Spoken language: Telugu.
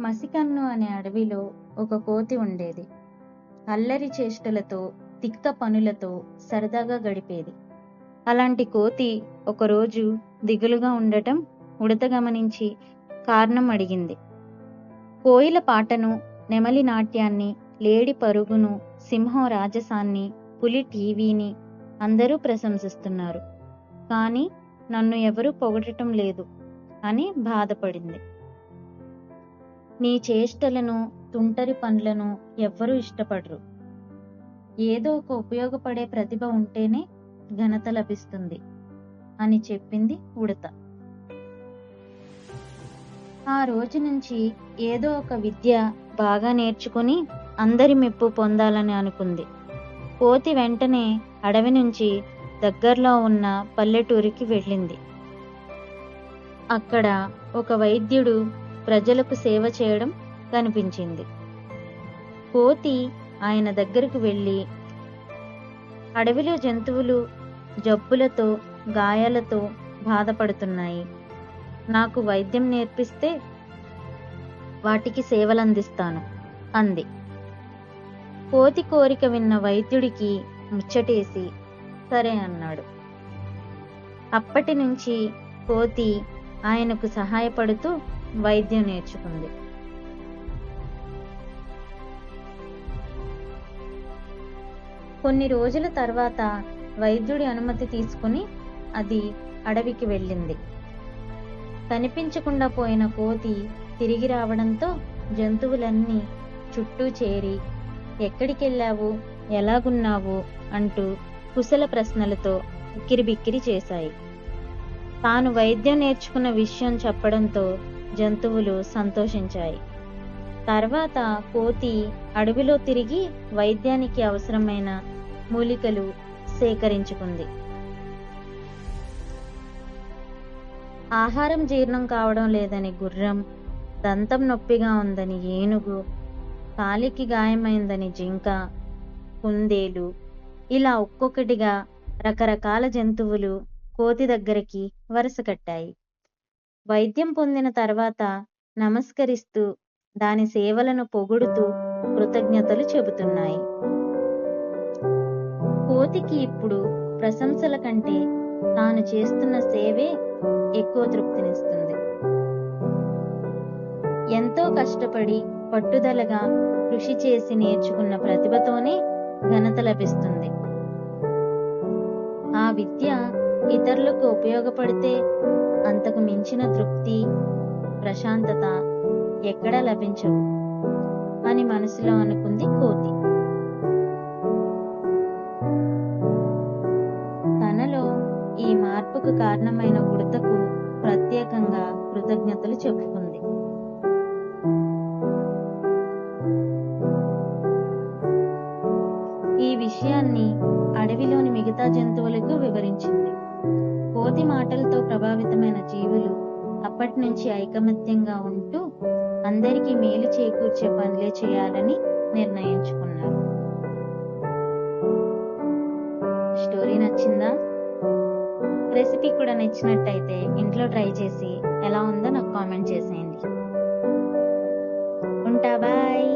మసికన్ను అనే అడవిలో ఒక కోతి ఉండేది. అల్లరి చేష్టలతో, తిక్క పనులతో సరదాగా గడిపేది. అలాంటి కోతి ఒకరోజు దిగులుగా ఉండటం ఉడత గమనించి కారణం అడిగింది. కోయిల పాటను, నెమలి నాట్యాన్ని, లేడి పరుగును, సింహం రాజసాన్ని, పులి టీవీని అందరూ ప్రశంసిస్తున్నారు, కానీ నన్ను ఎవరూ పొగడటం లేదు అని బాధపడింది. నీ చేష్టలను, తుంటరి పనులను ఎవ్వరూ ఇష్టపడరు. ఏదో ఒక ఉపయోగపడే ప్రతిభ ఉంటేనే ఘనత లభిస్తుంది అని చెప్పింది ఉడత. ఆ రోజు నుంచి ఏదో ఒక విద్య బాగా నేర్చుకుని అందరి మెప్పు పొందాలని అనుకుంది. కోతి వెంటనే అడవి నుంచి దగ్గరలో ఉన్న పల్లెటూరికి వెళ్ళింది. అక్కడ ఒక వైద్యుడు ప్రజలకు సేవ చేయడం కనిపించింది. కోతి ఆయన దగ్గరకు వెళ్ళి, అడవిలో జంతువులు జబ్బులతో, గాయాలతో బాధపడుతున్నాయి. నాకు వైద్యం నేర్పిస్తే వాటికి సేవలందిస్తాను అంది. కోతి కోరిక విన్న వైద్యుడికి ముచ్చటేసి సరే అన్నాడు. అప్పటి నుంచి కోతి ఆయనకు సహాయపడుతూ వైద్యం నేర్చుకుంది. కొన్ని రోజుల తర్వాత వైద్యుడి అనుమతి తీసుకుని అది అడవికి వెళ్ళింది. కనిపించకుండా పోయిన కోతి తిరిగి రావడంతో జంతువులన్నీ చుట్టూ చేరి, ఎక్కడికెళ్ళావు, ఎలాగున్నావు అంటూ కుశల ప్రశ్నలతో ఉక్కిరిబిక్కిరి చేశాయి. తాను వైద్యం నేర్చుకున్న విషయం చెప్పడంతో జంతువులు సంతోషించాయి. తర్వాత కోతి అడవిలో తిరిగి వైద్యానికి అవసరమైన మూలికలు సేకరించుకుంది. ఆహారం జీర్ణం కావడం లేదని గుర్రం, దంతం నొప్పిగా ఉందని ఏనుగు, కాలికి గాయమైందని జింక, కుందేలు, ఇలా ఒక్కొక్కటిగా రకరకాల జంతువులు కోతి దగ్గరికి వరుస కట్టాయి. వైద్యం పొందిన తర్వాత నమస్కరిస్తూ, దాని సేవలను పొగుడుతూ కృతజ్ఞతలు చెబుతున్నాయి. కోతికి ఇప్పుడు ప్రశంసల కంటే తాను చేస్తున్న సేవే ఎక్కువ తృప్తినిస్తుంది. ఎంతో కష్టపడి పట్టుదలగా కృషి చేసి నేర్చుకున్న ప్రతిభతోనే ఘనత లభిస్తుంది. ఆ విద్య ఇతరులకు ఉపయోగపడితే అంతకు మించిన తృప్తి, ప్రశాంతత ఎక్కడా లభించవు అని మనసులో అనుకుంది కోతి. తనలో ఈ మార్పుకు కారణమైన ఉడతకు ప్రత్యేకంగా కృతజ్ఞతలు చెప్పుకుంది. ఈ విషయాన్ని అడవిలోని మిగతా జంతువులకు వివరించింది. కోతి మాటలతో ప్రభావితమైన జీవులు అప్పటి నుంచి ఐకమత్యంగా ఉంటూ అందరికీ మేలు చేకూర్చే పనులే చేయాలని నిర్ణయించుకున్నారు. స్టోరీ నచ్చిందా? రెసిపీ కూడా నచ్చినట్టయితే ఇంట్లో ట్రై చేసి ఎలా ఉందో నాకు కామెంట్ చేసేయండి. ఉంటా, బాయ్.